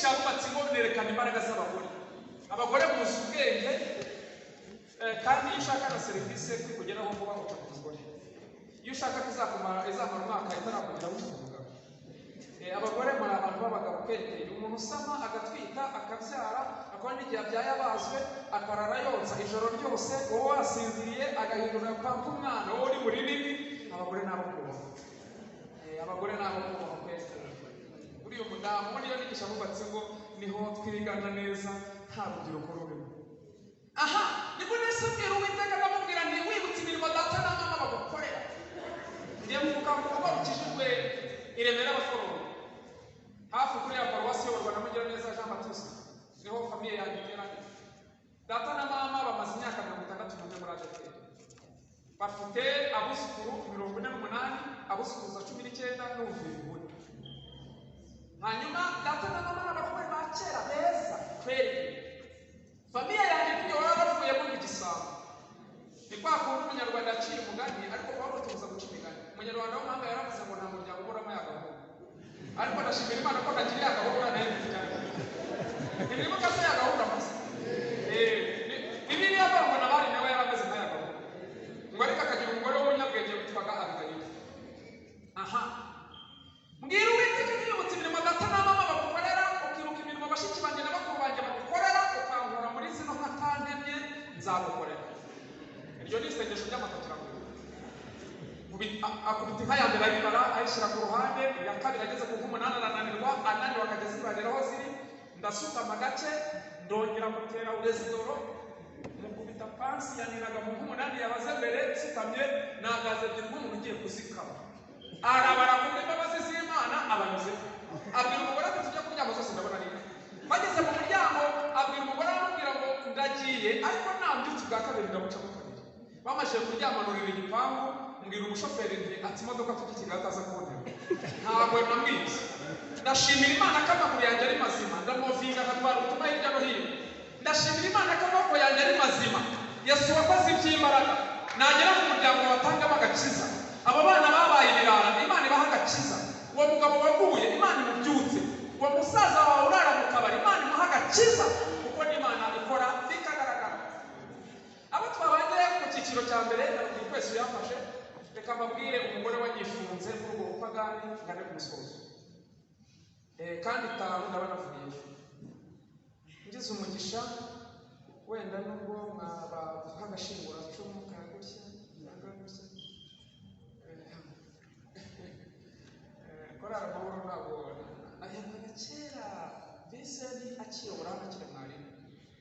nigisha abubatsi ngo nerekana imbaraga z'abagore. Abagore muzi ubwenge kandi iyo ushaka na serivisi kugeraho vuba uca ku mugore. Iyo ushaka izamara umwaka itarakugeraho uvuga. Abagore muri abantu b'abagabo kweteye umuntu usama agatwita akabyara akabona igihe abyaye abazwe akarara yonsa ijoro ryose wowe wasinziriye agahindura pampa umwana wowe uri muri nini. Abagore nabo kubaho. Abagore nabo kubaho kweteye. Uriyo mudamu niyo nigisha abubatsi ngo niho twigana neza nta rubyiruko rurimo. Aha nibwo nasabwira Uwiteka ndamubwira nti wibutse imirimo data na mama bagukorera. Ngiye mvuga ngo bakijijwe iremera abaforomo hafi kuri ya paruwasi y'u Rwanda mugira neza Jean Baptiste niho famiye yanjye iteranye. Data na mama bamaze imyaka 60 muri ADP. Bafite abuzukuru 48, abuzukuruza 19 n'ubuvuzi. Hanyuma data na mama n'abakwe ba kera beza kweli. Famiye yanjye niyo waravuye mu Gisabo. Ni kwa kundi umunyarwanda aciye umugani ariko Pawulo tuza guca imigani. Umunyarwanda w'amahanga yaravuze ngo nta muryango uburamo yagahura. Ariko ndashimira Imana ko nagiriye agahura nayo cyane. Nibwo kase yagahura mase. Bibiliya bavuga nabari nawe yarameze nka yagahura. Ngo ariko akagira umugore w'umunyabwenge witwaga Abigayili. Aha. Mbwira Uwiteka niyibutse imirimo data na mama bagukorera ukibuka imirimo bashiki banjye n'abakuru banjye bagukorera ukankura muri zino nkatantemye nzagukorera. Iryo ni isengesho ry'amatakira ngo akubita inka ya mbere ayibara ayishyira ku ruhande, iya kabiri ageze ku 8 arananirwa ananiwe akageza ibariraho ziri. Ndasutama gake ndongera mutera urezidoro mukubita pansi yaniraga mu 8 yabaze mbere sitamye nagaze by'umuntu ugiye kuzikama. Arabara mu mbabazi z'Imana abanyuze. Abwira umugore ati tujya kuryama zose ndabona nini. Bageze mu muryango abwira umugore amubwira ngo ndagiye ariko nambyutse bwa kabiri ndamuca mu kabiri. Bamaje kuryama nurira igipangu mbwira umushoferi nti ati imodoka tukikiga ataza kubona. Ntabwo namwize. Ndashimira Imana ko amaguru yanjye ari mazima ndamovinga nkatwara utuma hirya no hino. Ndashimira Imana ko amaboko yanjye ari mazima. Yesu wakoze iby'imbaraga. Nagera mu muryango watangamo agakiza. Abo bana babaye ibirara Imana ibaha agakiza. Uwo mugabo waguye Imana imubyutse. Uwo musaza wawe urara mu kabari Imana imuha agakiza kuko n'Imana ikora bikagaragara. Abo twabanye ku cyiciro cya mbere buri kwese yafashe reka mbabwire umugore wanyifunze kuri ubwo bupagani ngane ku musozo. Kandi tamu ndabanavuye. Ngize umugisha wenda nubwo mwaba nk'agashingura cumu kagutya nagutya. Korara mahoro ntabwo ayamana kera mbese ni akiyobora akiri mwarimu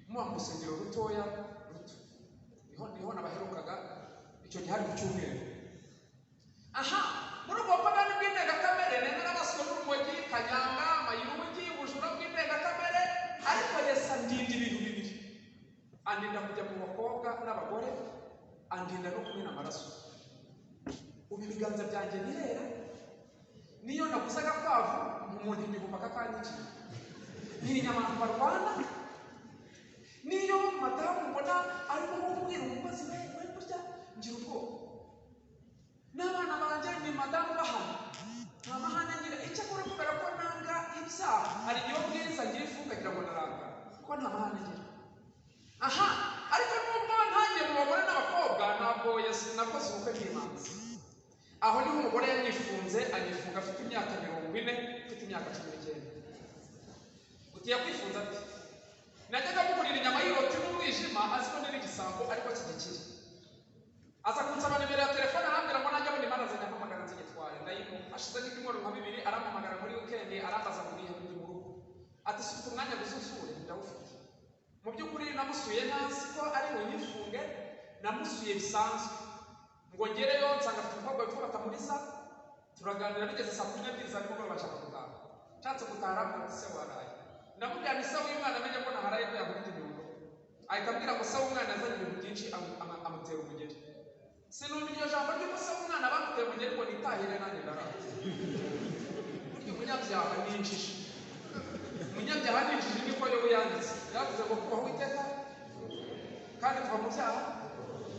muba mu rusengero rutoya ruto niho nabaherukaga icyo gihe hari ku cyumweru. Aha muri ubwo bupagani bw'indengakamere nenda n'abaswe n'urumogi Kanyanga Mayirungi ubujura bw'indengakamere ariko Yesu andinda ibintu bibiri. Andinda kujya mu bakobwa n'abagore andinda no kumena amaraso. Ubu ibiganza byanjye birera niyo naguzaga kwavu umuntu igihumba kakanyiki. Ni inyamantu barwana niyo madamu mbona arimo kubwira umukozi we burya ngira ubwoba. N'abana banjye ni madamu bahana nta mahane ngira icyo akora kubera ko nanga ibyaha hari igihe ubwiriza ngira ifu ukagira ngo naranga ko nta mahane ngira. Aha ariko nubwo ntangiye mu bagore n'abakobwa ntabwo Yesu nakoze ubukwe bw'imanzi. Aho niho umugore yanyifunze anyifunga afite imyaka 40 afite imyaka 19. Utiye kwifunza ati najyaga mugurira inyama y'iroti n'umwijima aziko nari igisambo ariko kigikira. Aza kunsaba nimero ya telefone arambwira ngo najya muri Imana zanya mpamagara nzigitwaye ndayimu. Ashize n'ikimoro nka 2 arampamagara muri weekend arambaza ngo nihe ndi mu rugo. Ati sufite umwanya guzusure ndawufite. Mu by'ukuri namusuye ntazi ko ari we nyifunge namusuye bisanzwe. Ngo ngereyo nsanga afite umukobwa witwa Batamuriza turaganira bigeze saa 12 za nimugoroba bashaka gutaha. Nshatse gutaha ngo se waraye. Ndamubwira ni se w'umwana amenye ko naharaye ko yakubita inyundo. Ahita ambwira ko se w'umwana azanye ibintu byinshi amutera umugeri. Sinumva iryo jambo ry'uko se w'umwana bamutera umugeri ngo nitahire nanjye ndaraza. Burya umunyabyaha ni injiji. Umunyabyaha ni injiji niko yo yanditse. Yavuze ngo kubaho Uwiteka kandi kuva mu byaha.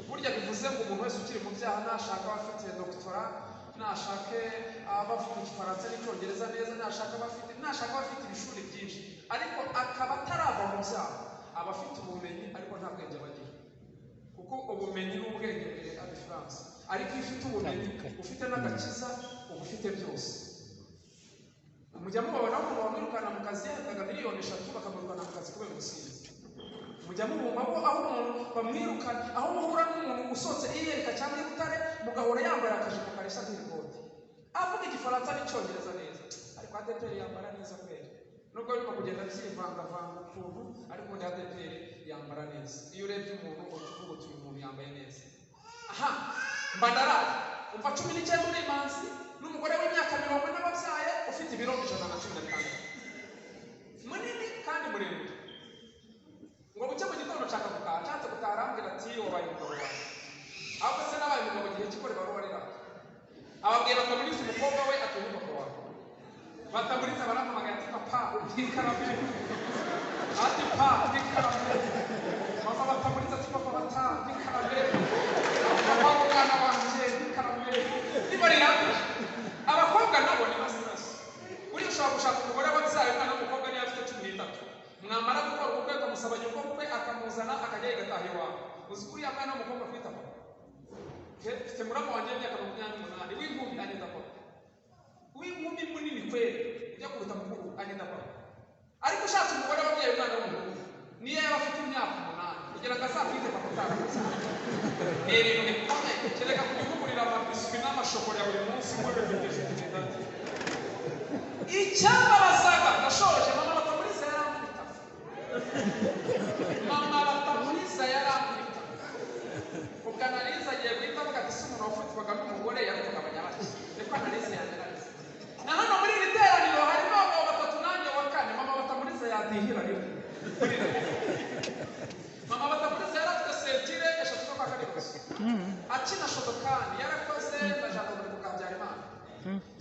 Burya bivuze ngo umuntu wese ukiri mu byaha nashaka afite doctora nashake abavuga igifaransa n'icyongereza neza, nashaka bafite ibishuri byinshi, ariko akaba atarava mu byaha, aba afite ubumenyi ariko nta bwenge bagira, kuko ubumenyi n'ubwenge biri a difference. Ariko iyo ufite ubumenyi ufite n'agakiza uba ufite byose. Mujya mubabona ko bamwirukana mu kazi yahembwaga miliyoni 3 bakamwirukana mu kazi kubera ubusinzi. Mujya mubumva ko aho umuntu bamwirukana, aho muhura n'umuntu usohotse iyereka cyangwa ibutare mugahora yambaye akajipo kareshya nk'ikoti, avuga igifaransa n'icyongereza neza, ariko ADPR yambara neza kweli, nubwo arimo kugenda byivangavanga ukuntu, ariko muri ADPR yambara neza. Iyo urebye umuntu uvuga uti uyu muntu yambaye neza. Aha, Mbandara umva 19 uri imanzi n'umugore w'imyaka 40 n'ababyaye ufite ibiro 115 munini kandi muremure, ngo bucye mu gitondo nshaka gutaharambwira ati wabaye umugabo wawe, ahubwo se nabaye umugabo gihe kikore baruwarira, ababwira batamuriza umukobwa we ati umugabo wawe, batamuriza barampamagaye ati papa ntikarame, ati pa ntikarame, mama batamuriza ati papa bata ntikarame, papa mwana wanjye ntikarame, nibarira abakobwa nabo ni basirasi. Uri ushaka gushaka umugore wabyaye umwana w'umukobwa niyo afite 13, mwamara gukora ubukwe akamusaba nyoko bukwe akamuzana akajya yigataha iwawe, uzi kuriya mwana w'umukobwa kwita papa, mfite murama wanjye y'imyaka 28 w'inkumi agenda papa, w'inkumi munini kweli ujya kuruta mukuru agenda papa. Ariko ushatse umugore wabyaye umwana w'umuhungu niyo yaba afite imyaka 8 kugira ngo azakwite papa utaramutse, ni ibintu bikomeye. Kereka kugurira amabiswi n'amashokora ya buri munsi ngo bifite indati. Icyababazaga nashoje mama batamuriza yarambita, mama batamuriza yarambita, ubwo analiza agiye guhita avuga ati si umuntu wafatwaga n'umugore yarukaga abanyabaki, reko analiza yanaliza. Na hano muri iri teraniro harimo abagabo 3 nanjye wa 4, mama batamuriza yadihira rimwe. Mama batamuriza yarafite sentire 3 kwa kane gusa, akina shotokani yarakoze ndashaka muri kukabyara Imana,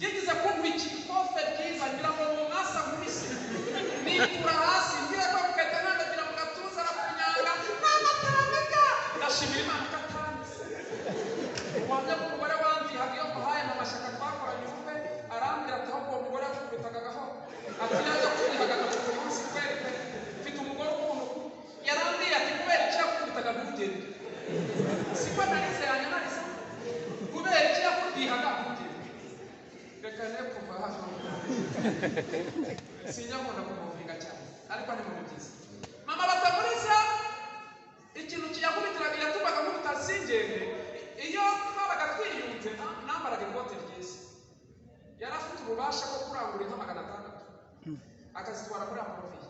yigize kumva ikikofe cyiza ngira ngo mwasa nkubise nikura hasi ngira ko kugenda nandagira mu gatuza arakunyanga n'amatarabega, ndashimira Imana ikatanze. Wajya mu mugore wanjye hagiye muhaye mu mashyaka twakoranye ubukwe, arambwira ati ahubwo umugore akubitaga gaho, ati yaje kwihaga ku munsi kweli mfite umugore ukuntu yarambwiye ati kubera iki yakubitaga ntugende, siko narize yanyanariza kubera iki yakubitaga ntugende, reka ne kuva hano sinyabona kumuvinga cyane, ariko ni mu byiza. Mama batamuriza ikintu kiyakubitiraga yatumaga mu bitasingende, iyo twabaga twiyunze nambaraga ikote ryiza, yari afite ububasha bwo kurangura inka 600 akazitwara muri amaroviye,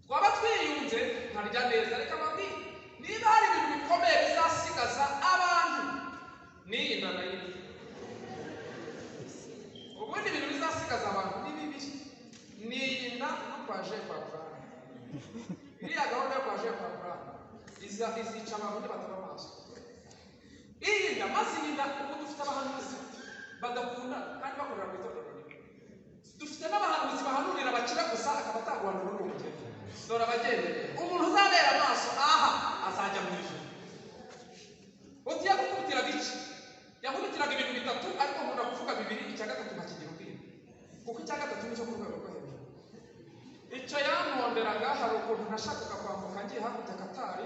twaba twiyunze nkarya neza. Reka mbabwire, niba hari ibintu bikomeye bizasigaza abantu n'iyi nda nayo, ubundi ibintu bizasigaza abantu ni bibiri, n'iyi nda no kwaje kwa Kurana. Iriya gahunda yo kwaje kwa Kurana izica abantu bataba amaso. Iyi nda maze iyi nda ubu dufite abahanuzi badakunda kandi bakorera mu itorero rimwe, dufite n'abahanuzi bahanurira abakira gusa akaba ataguhanura n'undi mugeni. Dore abagendeye umuntu uzabera amaso aha azajya mu ijuru. Uti yakukubitiraga iki? Yakubitiraga ibintu 3 ariko umuntu akuvuga 2, icya gatatu nkakigira ubwira, kuko icya gatatu nicyo ku rwego rwo hejuru. Icyo yamuhonderaga hari ukuntu nashakaga kwambuka ngiye hakurya Katari,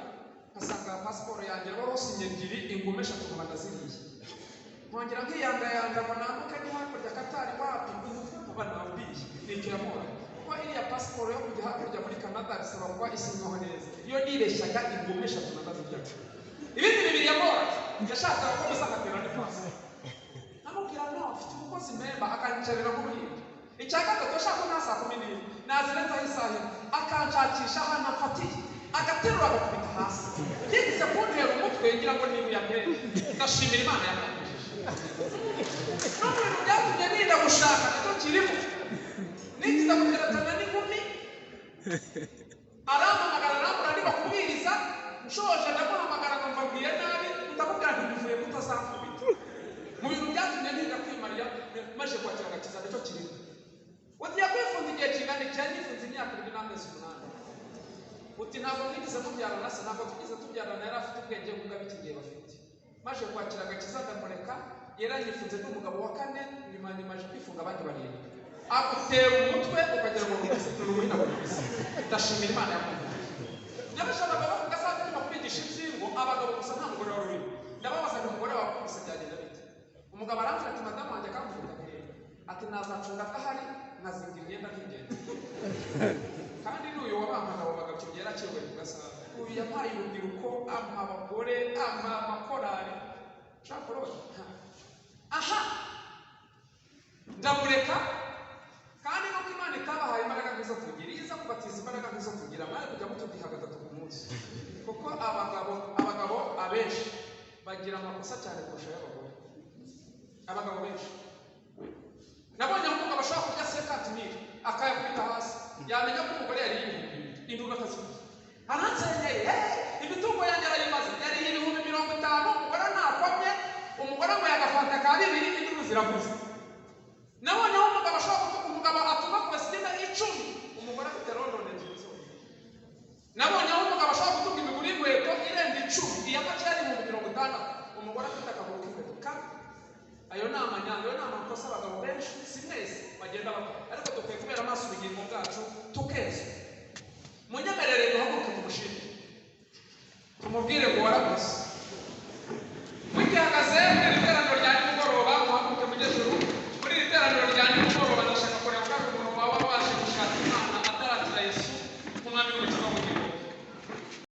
nkasanga pasiporo yanjye barosinye 2 ingume 3 nkaba ziriye, nkongera nkiyangayanga ngo nambuke ni hakurya Katari wapi abana bambiye. Nicyo yamuhora, kuko iriya pasiporo yo kujya hakurya muri Canada bisaba kuba isinyweho neza, iyo nibeshyaga ingume 3 nkaziryaga. Ibindi bibiri yamuhora yashakaga ko bizakatira ni pasi, namubwira no afite umukozi memba akanyicarira nk'umuhinzi. Icya gatatu ashaka ko nasa 10 nazirenza isaha akanshakisha hano afatiye agaterura agakubita hasi, yigize kuntera umutwe ngira ngo niba yamere. Ndashimira Imana yakanyujije no mu bintu byatumye ninda gushaka nicyo kirimo, nigize kugeratana n'inkumi arampamagara arambura niba kubwiriza nshoje ndamuhamagara ngo mbabwiye nabi, ndamubwira nti bivuye kutazakubita. Mu bintu byatumye ninda kwimarira maze kwakira agakiza nicyo kirimo. Ugiye kwifunza igihe kingana iki? Nifunze imyaka 2 n'amezi 8. Uti ntabwo mwigize mubyarana se? Ntabwo tugize tubyarana, yari afite ubwenge bw'uko bikigiye bafite. Maje kwakira agakiza ndamureka yaranyifunze n'umugabo wa kane nimaje kwifunga abandi barindwi agutera umutwe ukagira ngo ni umuhina buri wese ndashimira Imana yamuntu n'abashaka bavuga saa tatu bakwigisha inzingo abagabo gusa nta mugore wari urimo ndababaza ngo umugore wawe kose byagenda bite umugabo arambwira ati madamu wanjye akamvuga ati nazacunga ahari nazinga imyenda nk'ingendo kandi n'uyu wabampaga abo bagabo yarakewe kugasanga uyu yampaye urubyiruko ampa abagore ampa amakorari shakorose aha ndamureka kandi nuko Imana itabahaye imbaraga nk'izo tugira iza kubatiza imbaraga nk'izo tugira mwari kujya mutudiha gatatu ku munsi kuko abagabo abenshi bagira amakosa cyane kurusha y'abagore abagabo benshi nabonye aho umugabo ashobora kurya sekatimiri akayakubita hasi yamenya ko umugore yari y'ibihumbi induru akazibuza aransenyeye imitungo yanjye arayimaze yari y'ibihumbi 50 umugore ntakomye umugore ngo yagafanta ka 2 induru ziravuze nabonye aho umugabo ashobora kuvuga umugabo atuma kwesitime 10 umugore afite London nzizo nabonye aho umugabo ashobora kuvuga imiguru y'inkweto irenga 10 iyamace yari mu 50 umugore afite akaguru k'inkweto kandi ayo ni amanyanga ayo ni amakosa abagabo benshi si mwese bagenda bakora ariko dukwiye kubera amaso ubugingo bwacu tukeza munyemerere duhaguruke tumushime tumubwire ngo warakoze